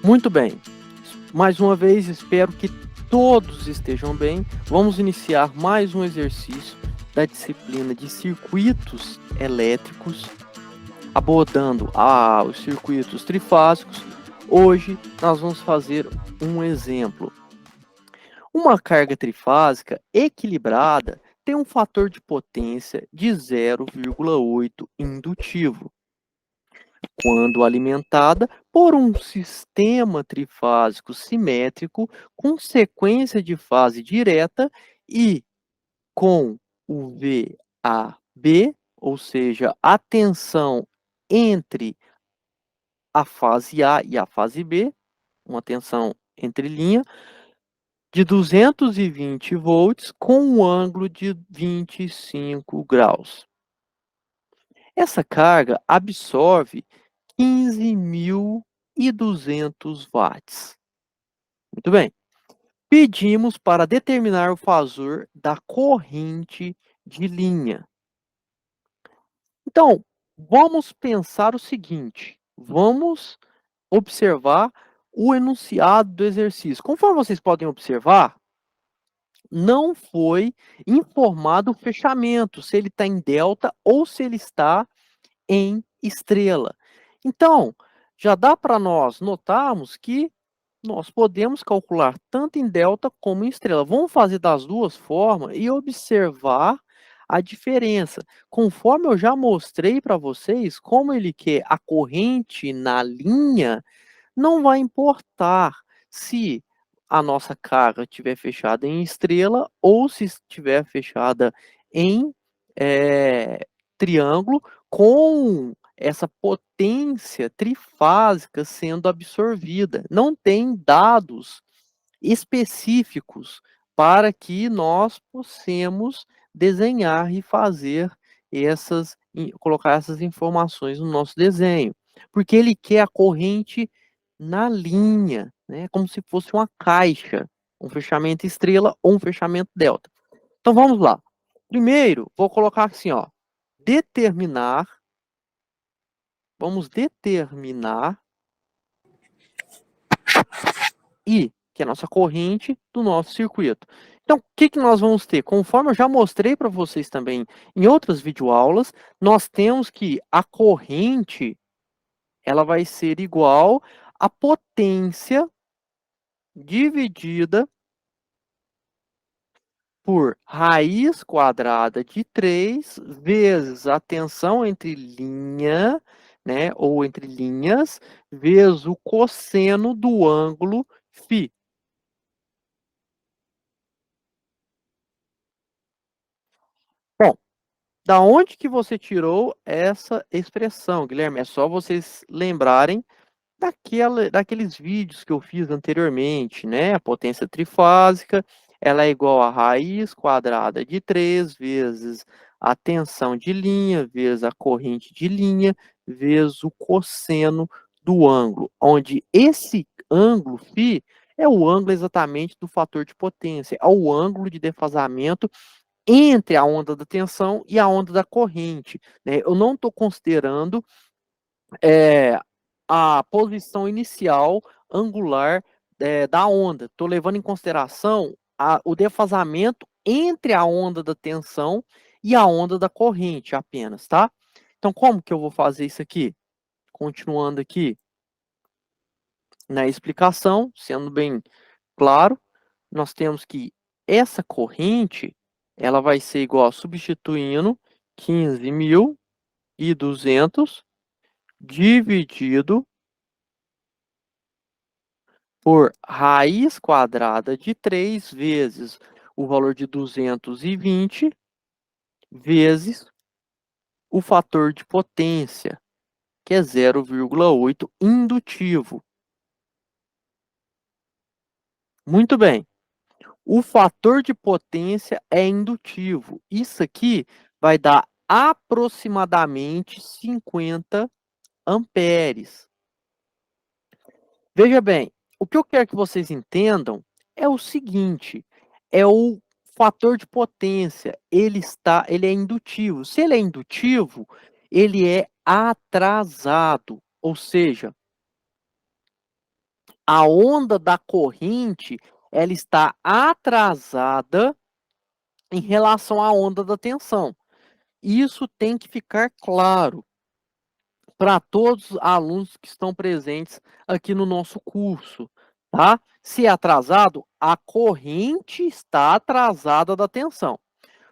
Muito bem. Mais uma vez, espero que todos estejam bem. Vamos iniciar mais um exercício da disciplina de circuitos elétricos, abordando os circuitos trifásicos. Hoje nós vamos fazer um exemplo. Uma carga trifásica equilibrada tem um fator de potência de 0,8 indutivo, quando alimentada por um sistema trifásico simétrico com sequência de fase direta e com o VAB, ou seja, a tensão entre a fase A e a fase B, uma tensão entre linha, de 220 volts com um ângulo de 25 graus. Essa carga absorve 15.200 watts. Muito bem. Pedimos para determinar o fasor da corrente de linha. Então, vamos pensar o seguinte, vamos observar o enunciado do exercício. Conforme vocês podem observar, não foi informado o fechamento, se ele está em delta ou se ele está em estrela. Então, já dá para nós notarmos que nós podemos calcular tanto em delta como em estrela. Vamos fazer das duas formas e observar a diferença. Conforme eu já mostrei para vocês, como ele quer a corrente na linha, não vai importar se a nossa carga estiver fechada em estrela ou se estiver fechada em triângulo, com essa potência trifásica sendo absorvida. Não tem dados específicos para que nós possamos desenhar e fazer colocar essas informações no nosso desenho, porque ele quer a corrente na linha, né, como se fosse uma caixa, um fechamento estrela ou um fechamento delta. Então vamos lá. Primeiro, vou colocar assim, ó, determinar, vamos determinar I, que é a nossa corrente do nosso circuito. Então, o que nós vamos ter? Conforme eu já mostrei para vocês também em outras videoaulas, nós temos que a corrente, ela vai ser igual à potência dividida por raiz quadrada de 3 vezes a tensão entre linha, né, ou entre linhas, vezes o cosseno do ângulo φ. Bom, da onde que você tirou essa expressão, Guilherme? É só vocês lembrarem daqueles vídeos que eu fiz anteriormente, né? A potência trifásica, ela é igual a raiz quadrada de 3 vezes a tensão de linha, vezes a corrente de linha, vezes o cosseno do ângulo, onde esse ângulo φ é o ângulo exatamente do fator de potência, é o ângulo de defasamento entre a onda da tensão e a onda da corrente, né? Eu não estou considerando a posição inicial angular da onda. Estou levando em consideração o defasamento entre a onda da tensão e a onda da corrente apenas, tá? Então, como que eu vou fazer isso aqui? Continuando aqui na explicação, sendo bem claro, nós temos que essa corrente, ela vai ser igual, substituindo 15.200 dividido por raiz quadrada de 3 vezes o valor de 220 vezes o fator de potência, que é 0,8 indutivo. Muito bem. O fator de potência é indutivo. Isso aqui vai dar aproximadamente 50 amperes. Veja bem, o que eu quero que vocês entendam é o seguinte, é o fator de potência, ele é indutivo. Se ele é indutivo, ele é atrasado, ou seja, a onda da corrente, ela está atrasada em relação à onda da tensão. Isso tem que ficar claro para todos os alunos que estão presentes aqui no nosso curso, tá? Se é atrasado, a corrente está atrasada da tensão.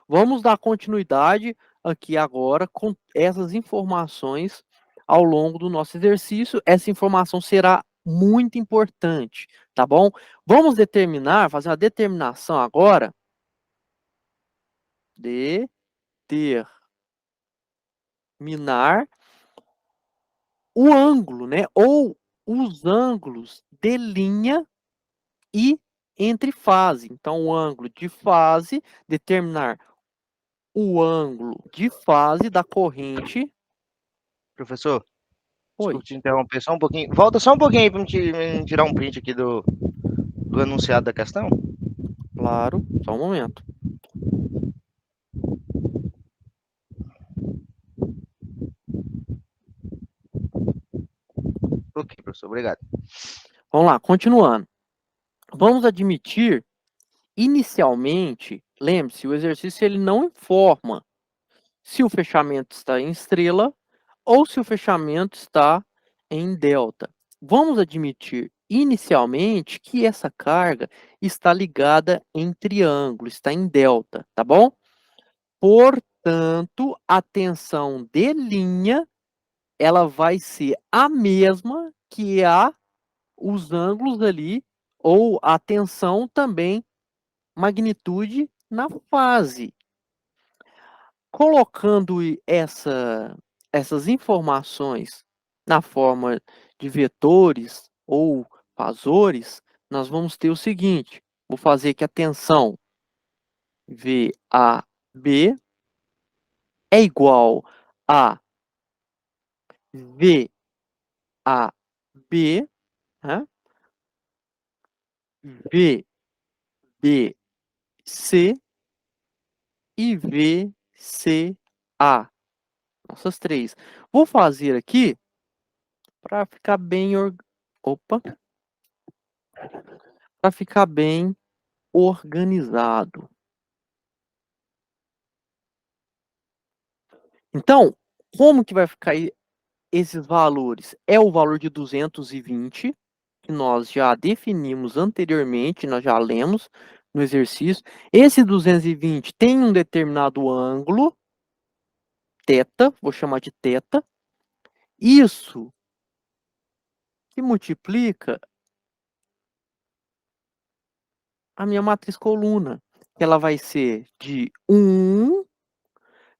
Vamos dar continuidade aqui agora com essas informações ao longo do nosso exercício. Essa informação será muito importante, tá bom? Vamos determinar, fazer uma determinação agora. Determinar o ângulo, né? Ou os ângulos de linha e entre fase. Então, o ângulo de fase, determinar o ângulo de fase da corrente. Professor, Oi, desculpe te interromper só um pouquinho. Volta só um pouquinho aí para me tirar um print aqui do enunciado da questão. claro, só um momento. Ok, professor, obrigado. Vamos lá, continuando. Vamos admitir, inicialmente, lembre-se, o exercício ele não informa se o fechamento está em estrela ou se o fechamento está em delta. Vamos admitir inicialmente que essa carga está ligada em triângulo, está em delta, tá bom? Portanto, a tensão de linha ela vai ser a mesma que os ângulos ali, ou a tensão também, magnitude na fase. Colocando essas informações na forma de vetores ou fasores, nós vamos ter o seguinte: vou fazer que a tensão VAB é igual a VAB, né? VBC e VCA. Essas três. Vou fazer aqui para ficar bem para ficar bem organizado. Então, como que vai ficar esses valores? É o valor de 220, que nós já definimos anteriormente, nós já lemos no exercício. Esse 220 tem um determinado ângulo, θ, vou chamar de θ. Isso que multiplica a minha matriz coluna, que ela vai ser de 1.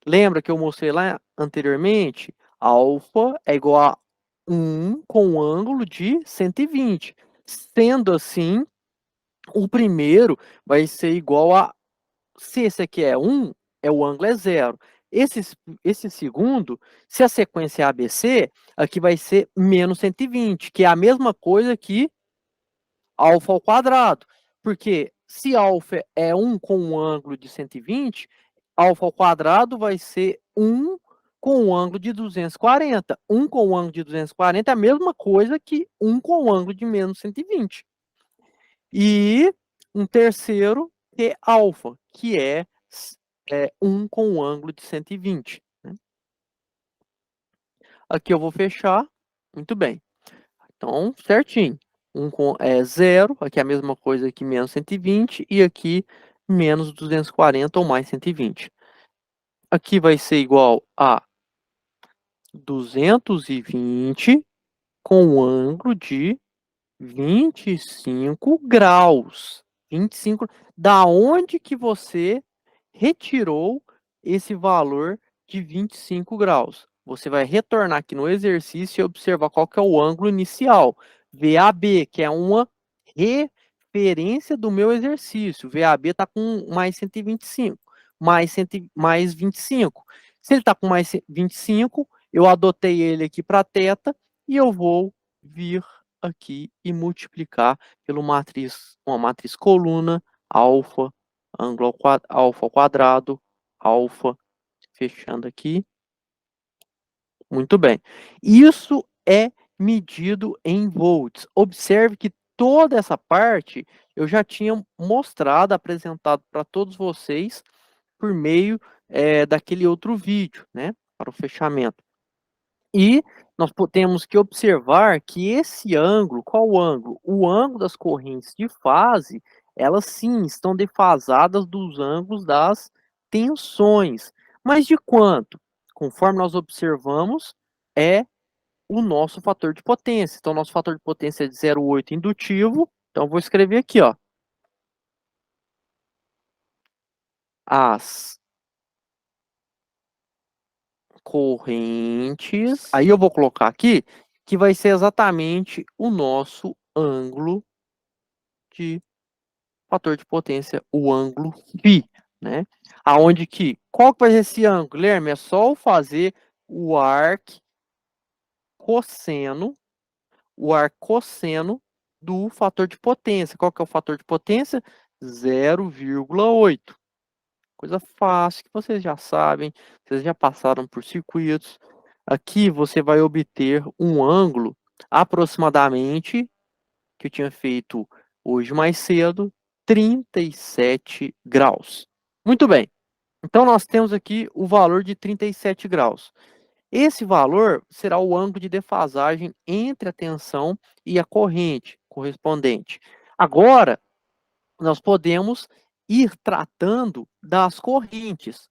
Lembra que eu mostrei lá anteriormente? Alfa é igual a 1 com um ângulo de 120. Sendo assim, o primeiro vai ser igual a... Se esse aqui é 1, o ângulo é 0. Esse segundo, se a sequência é ABC, aqui vai ser menos 120, que é a mesma coisa que alfa ao quadrado. Porque se alfa é 1 com um ângulo de 120, alfa ao quadrado vai ser 1 com um ângulo de 240. 1 com um ângulo de 240 é a mesma coisa que 1 com um ângulo de menos 120. E um terceiro que é alfa, que é 1 com um ângulo de 120. Né? Aqui eu vou fechar. Muito bem. Então, certinho. 0, aqui é a mesma coisa que menos 120, e aqui menos 240 ou mais 120. Aqui vai ser igual a 220 com um ângulo de 25 graus. 25. Da onde que você retirou esse valor de 25 graus? Você vai retornar aqui no exercício e observar qual que é o ângulo inicial. VAB, que é uma referência do meu exercício. VAB está com mais 125, mais 25. Se ele está com mais 25, eu adotei ele aqui para θ e eu vou vir aqui e multiplicar pelo uma matriz coluna, alfa, ângulo alfa ao quadrado, alfa, fechando aqui. Muito bem. Isso é medido em volts. Observe que toda essa parte eu já tinha mostrado, apresentado para todos vocês por meio daquele outro vídeo, né, para o fechamento. E nós temos que observar que esse ângulo, qual o ângulo? O ângulo das correntes de fase, elas sim estão defasadas dos ângulos das tensões. Mas de quanto? Conforme nós observamos, é o nosso fator de potência. Então, nosso fator de potência é de 0,8 indutivo. Então, vou escrever aqui, ó. As correntes. Aí eu vou colocar aqui que vai ser exatamente o nosso ângulo de fator de potência, o ângulo φ, né? Aonde que, qual que vai ser esse ângulo, Guilherme? É só eu fazer o arc cosseno, do fator de potência. Qual que é o fator de potência? 0,8. Coisa fácil, que vocês já sabem, vocês já passaram por circuitos. Aqui você vai obter um ângulo aproximadamente, que eu tinha feito hoje mais cedo, 37 graus. Muito bem. Então, nós temos aqui o valor de 37 graus. Esse valor será o ângulo de defasagem entre a tensão e a corrente correspondente. Agora, nós podemos ir tratando das correntes.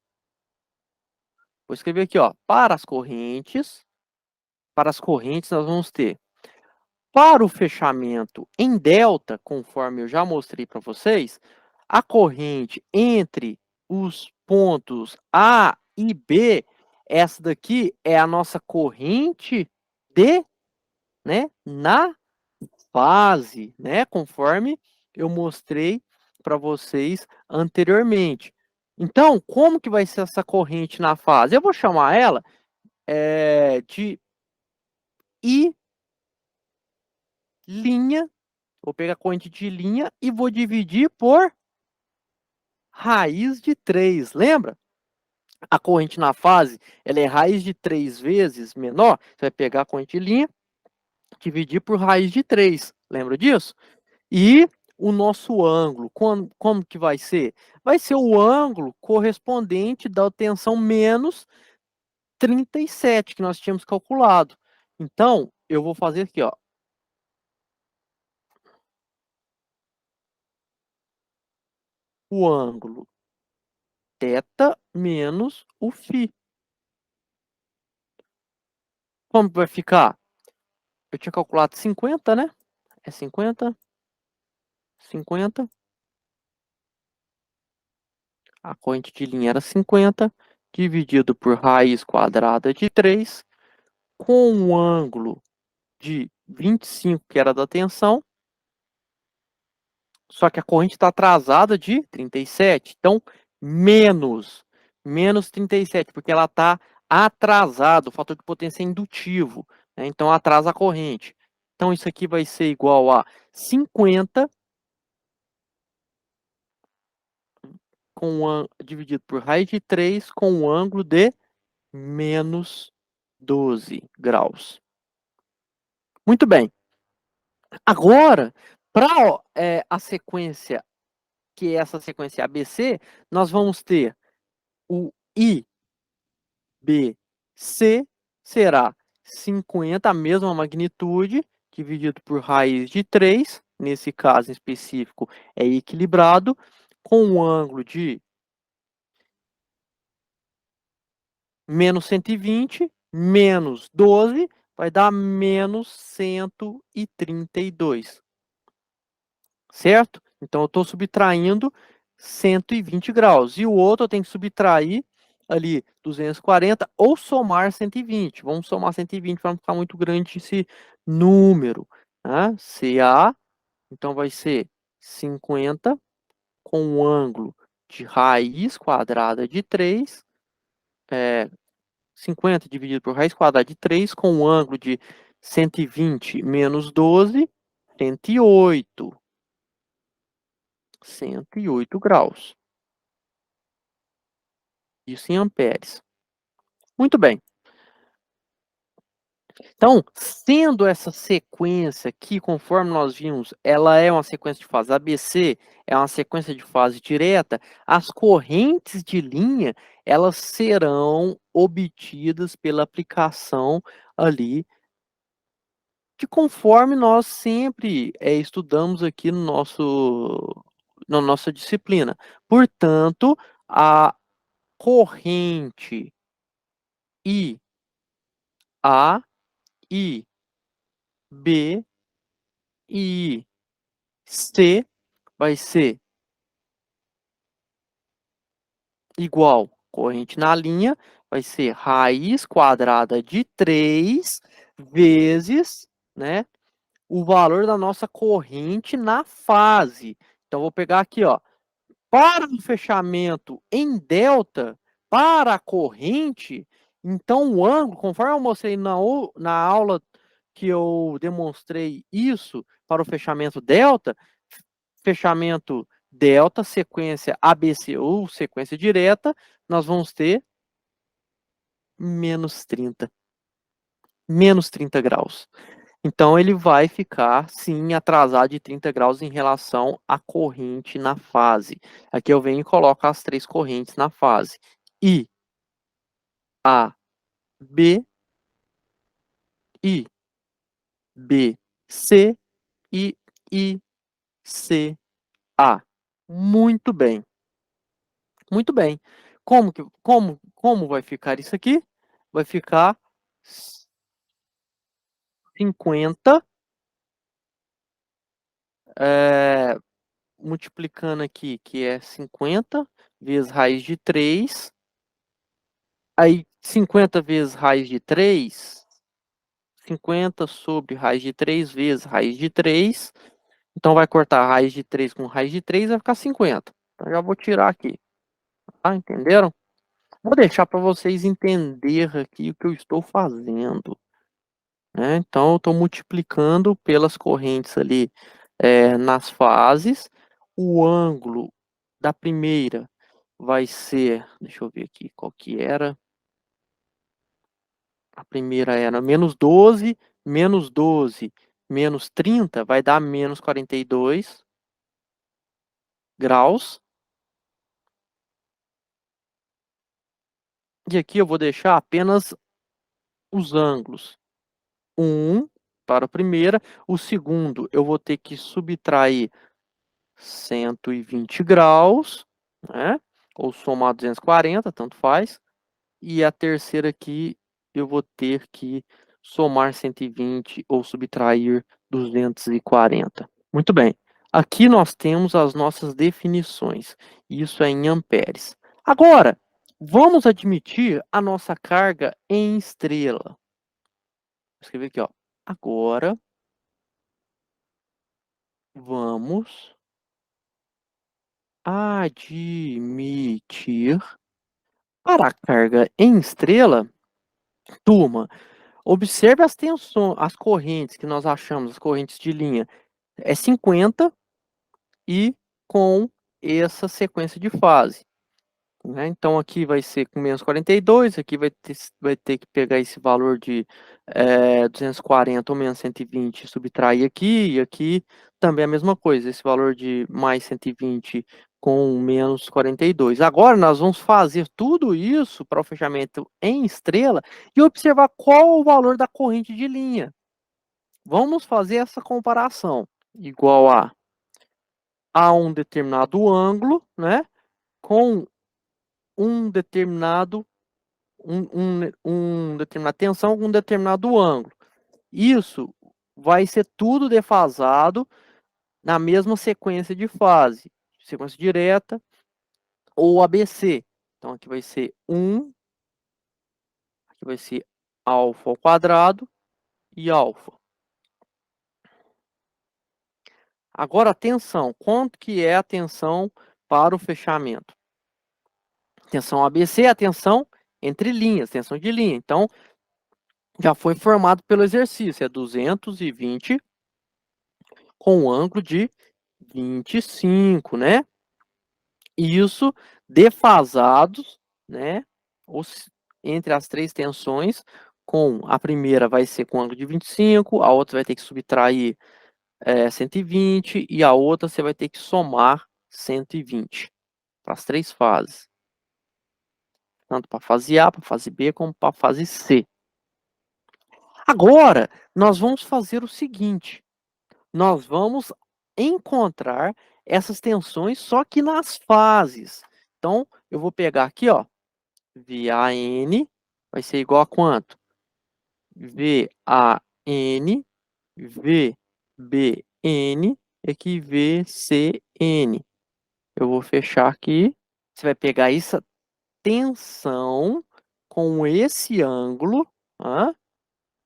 Vou escrever aqui, ó, para as correntes nós vamos ter, para o fechamento em delta, conforme eu já mostrei para vocês, a corrente entre os pontos A e B, essa daqui é a nossa corrente de, né, na fase, né, conforme eu mostrei para vocês anteriormente. Então, como que vai ser essa corrente na fase? Eu vou chamar ela de I linha, vou pegar a corrente de linha e vou dividir por raiz de 3, lembra? A corrente na fase, ela é raiz de 3 vezes menor, você vai pegar a corrente de linha, dividir por raiz de 3, lembra disso? E o nosso ângulo, como que vai ser? Vai ser o ângulo correspondente da tensão menos 37, que nós tínhamos calculado. Então, eu vou fazer aqui, ó. O ângulo θ menos o φ. Como vai ficar? Eu tinha calculado 50, né? É 50. 50. A corrente de linha era 50, dividido por raiz quadrada de 3, com um ângulo de 25, que era da tensão, só que a corrente está atrasada de 37, então menos 37, porque ela está atrasada, o fator de potência é indutivo, né? Então atrasa a corrente. Então isso aqui vai ser igual a 50 dividido por raiz de 3 com um ângulo de menos 12 graus. Muito bem. Agora, para a sequência, que é essa sequência ABC, nós vamos ter o IBC, será 50, a mesma magnitude, dividido por raiz de 3, nesse caso específico é equilibrado, com um ângulo de menos 120, menos 12, vai dar menos 132. Certo? Então, eu estou subtraindo 120 graus. E o outro eu tenho que subtrair ali 240 ou somar 120. Vamos somar 120 para não ficar muito grande esse número. Né? CA, então vai ser 50 com um ângulo de raiz quadrada de 3, 50 dividido por raiz quadrada de 3, com um ângulo de 120 menos 12, 108. 108 graus. Isso em amperes. Muito bem. Então, sendo essa sequência aqui, conforme nós vimos, ela é uma sequência de fase ABC, é uma sequência de fase direta, as correntes de linha, elas serão obtidas pela aplicação ali, de conforme nós sempre estudamos aqui no na nossa disciplina. Portanto, a corrente IA, I, B, I, C vai ser igual, corrente na linha, vai ser raiz quadrada de 3 vezes, né, o valor da nossa corrente na fase. Então, vou pegar aqui, ó, para o fechamento em delta, para a corrente, então o ângulo, conforme eu mostrei na aula que eu demonstrei isso para o fechamento delta, sequência ABC ou sequência direta, nós vamos ter menos 30. Menos 30 graus. Então, ele vai ficar, sim, atrasado de 30 graus em relação à corrente na fase. Aqui eu venho e coloco as 3 correntes na fase. I, A, B, I, B, C e I, C, A. Muito bem. Muito bem. Como vai ficar isso aqui? Vai ficar 50, multiplicando aqui, que é 50 vezes raiz de 3. Aí, 50 vezes raiz de 3, 50 sobre raiz de 3 vezes raiz de 3. Então, vai cortar raiz de 3 com raiz de 3, vai ficar 50. Então, já vou tirar aqui. Tá? Entenderam? Vou deixar para vocês entenderem aqui o que eu estou fazendo. Né? Então, eu estou multiplicando pelas correntes ali nas fases. O ângulo da primeira vai ser, deixa eu ver aqui qual que era. A primeira era menos 12, menos 30, vai dar menos 42 graus. E aqui eu vou deixar apenas os ângulos. Um para a primeira. O segundo, eu vou ter que subtrair 120 graus, né? Ou somar 240, tanto faz. E a terceira aqui, eu vou ter que somar 120 ou subtrair 240. Muito bem. Aqui nós temos as nossas definições. Isso é em amperes. Agora, vamos admitir a nossa carga em estrela. Vou escrever aqui, ó. Agora, vamos admitir para a carga em estrela, turma, observe as tensões, as correntes que nós achamos, as correntes de linha. É 50 e com essa sequência de fase. Né? Então, aqui vai ser com menos 42, aqui vai ter que pegar esse valor de 240 ou menos 120 e subtrair aqui, e aqui também a mesma coisa, esse valor de mais 120 com menos 42. Agora, nós vamos fazer tudo isso para o fechamento em estrela e observar qual o valor da corrente de linha. Vamos fazer essa comparação. Igual a um determinado ângulo, né? Com um determinado determinada tensão com um determinado ângulo. Isso vai ser tudo defasado na mesma sequência de fase, sequência direta ou ABC. Então aqui vai ser 1, aqui vai ser alfa ao quadrado e alfa. Agora a tensão, quanto que é a tensão para o fechamento? Tensão ABC é a tensão entre linhas, tensão de linha. Então, já foi formado pelo exercício, é 220 com ângulo de 25, né? Isso defasados, né? Entre as 3 tensões a primeira vai ser com ângulo de 25, a outra vai ter que subtrair 120 e a outra você vai ter que somar 120 para as três fases. Tanto para a fase A, para a fase B, como para a fase C. Agora, nós vamos fazer o seguinte. Nós vamos encontrar essas tensões só que nas fases. Então, eu vou pegar aqui, ó, VAN vai ser igual a quanto? VAN, VBN, e aqui VCN. Eu vou fechar aqui. Você vai pegar essa tensão com esse ângulo, tá?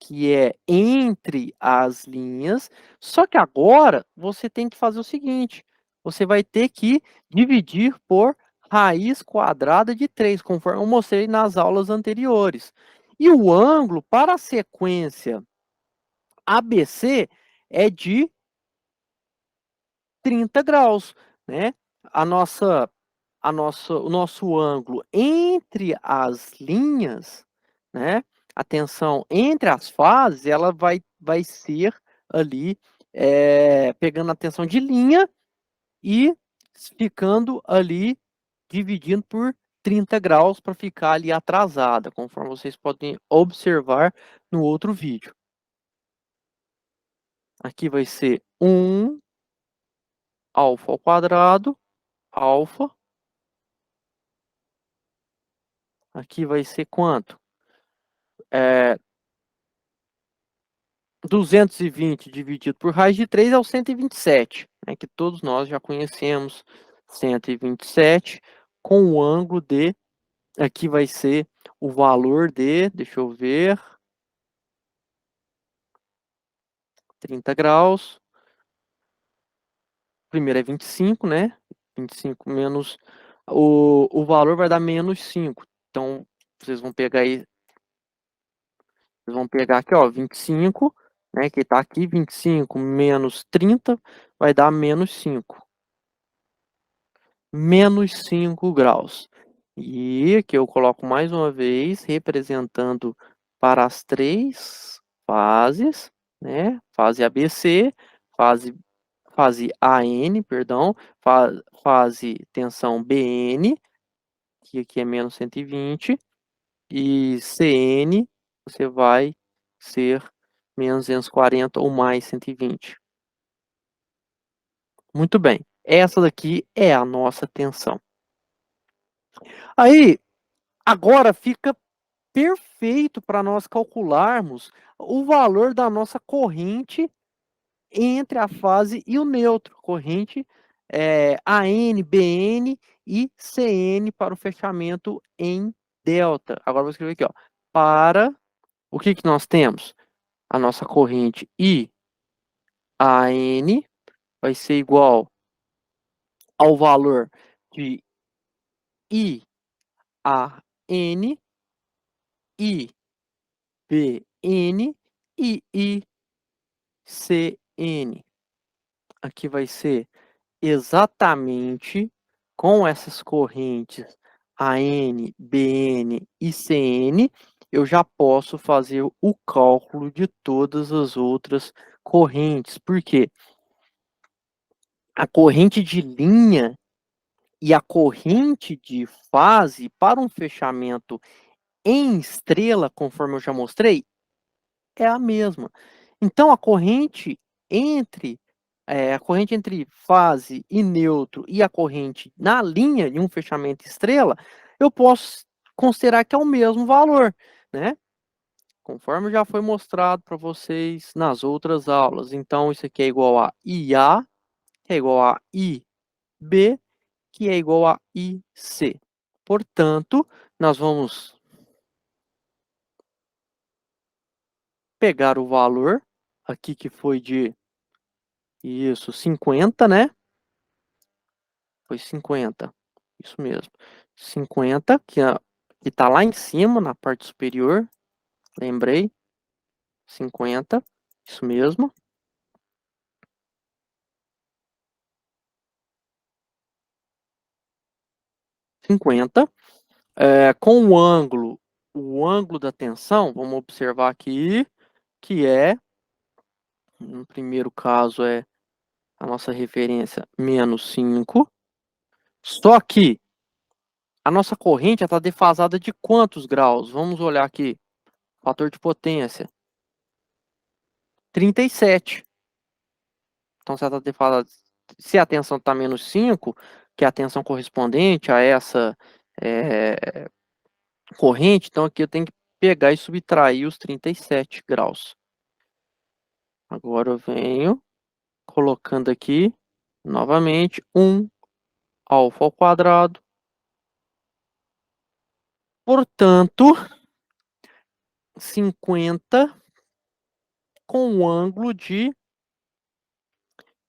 Que é entre as linhas, só que agora você tem que fazer o seguinte, você vai ter que dividir por raiz quadrada de 3, conforme eu mostrei nas aulas anteriores. E o ângulo para a sequência ABC é de 30 graus, né? O nosso ângulo entre as linhas, né? A tensão entre as fases, ela vai ser ali, pegando a tensão de linha e ficando ali, dividindo por 30 graus para ficar ali atrasada, conforme vocês podem observar no outro vídeo. Aqui vai ser 1 alfa ao quadrado, alfa. Aqui vai ser quanto? 220 dividido por raiz de 3 é o 127, né, que todos nós já conhecemos. 127 com o ângulo de, aqui vai ser o valor de, deixa eu ver, 30 graus. Primeiro é 25, né? 25 menos, o valor vai dar menos 5. Então, vocês vão pegar aí, vocês vão pegar aqui, ó, 25, né, que tá aqui, 25 menos 30 vai dar menos 5. Menos 5 graus. E aqui eu coloco mais uma vez, representando para as três fases, né? Fase ABC, fase AN, perdão, fase tensão BN, que aqui é menos 120, e CN, você vai ser menos 240 ou mais 120. Muito bem, essa daqui é a nossa tensão. Aí, agora fica perfeito para nós calcularmos o valor da nossa corrente entre a fase e o neutro. Corrente AN, BN e CN para o fechamento em delta. Agora vou escrever aqui, ó. Para o que nós temos? A nossa corrente IAN vai ser igual ao valor de IAN, IBN e ICN. Aqui vai ser exatamente com essas correntes AN, BN e CN, eu já posso fazer o cálculo de todas as outras correntes. Por quê? A corrente de linha e a corrente de fase para um fechamento em estrela, conforme eu já mostrei, é a mesma. Então, a corrente entre fase e neutro e a corrente na linha de um fechamento estrela, eu posso considerar que é o mesmo valor, né? Conforme já foi mostrado para vocês nas outras aulas. Então, isso aqui é igual a IA, que é igual a IB, que é igual a IC. Portanto, nós vamos pegar o valor aqui que foi de 50, né? Foi 50. Isso mesmo. 50, que tá lá em cima, na parte superior. Lembrei. 50. Isso mesmo. 50. Com o ângulo, o ângulo da tensão, vamos observar aqui, que é, no primeiro caso é a nossa referência menos 5, só que a nossa corrente está defasada de quantos graus? Vamos olhar aqui, fator de potência, 37. Então, se ela está defasada, se a tensão está menos 5, que é a tensão correspondente a essa corrente, então aqui eu tenho que pegar e subtrair os 37 graus. Agora eu venho colocando aqui, novamente, 1 alfa ao quadrado. Portanto, 50 com um ângulo de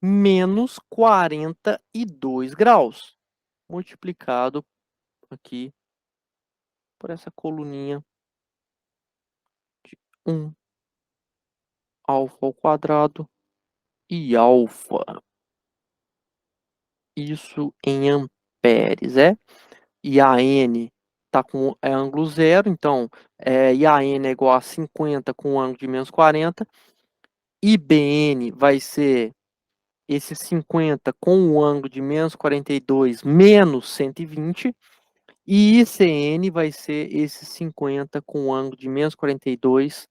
menos 42 graus, multiplicado aqui por essa coluninha de 1 alfa ao quadrado e alfa. Isso em amperes, E a N está com ângulo zero, então e a N é igual a 50 com ângulo de menos 40. IBN vai ser esse 50 com o ângulo de menos 42 menos 120. E ICN vai ser esse 50 com o ângulo de menos 42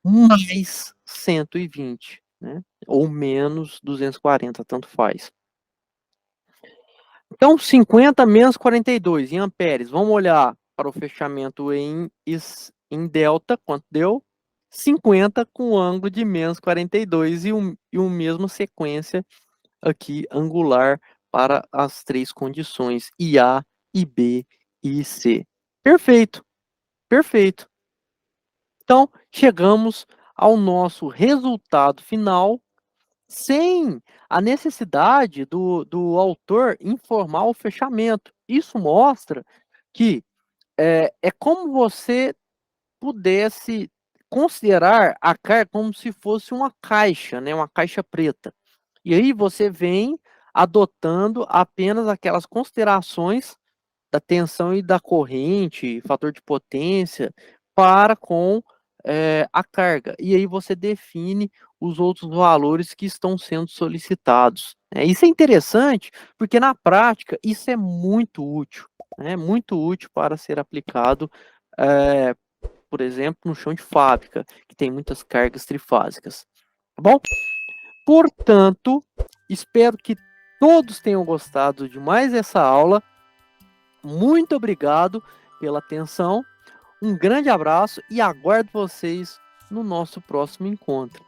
mais 120, né? Ou menos 240, tanto faz. Então, 50 menos 42 em amperes. Vamos olhar para o fechamento em delta, quanto deu? 50 com ângulo de menos 42 e uma mesma sequência aqui angular para as três condições IA, IB e IC. Perfeito, perfeito. Então, chegamos ao nosso resultado final sem a necessidade do autor informar o fechamento. Isso mostra que é como você pudesse considerar a carga como se fosse uma caixa, né, uma caixa preta. E aí você vem adotando apenas aquelas considerações da tensão e da corrente, fator de potência, para com a carga. E aí você define os outros valores que estão sendo solicitados. Isso é interessante, porque na prática isso é muito útil. Muito útil para ser aplicado, por exemplo, no chão de fábrica, que tem muitas cargas trifásicas. Tá bom? Portanto, espero que todos tenham gostado de mais essa aula. Muito obrigado pela atenção. Um grande abraço e aguardo vocês no nosso próximo encontro.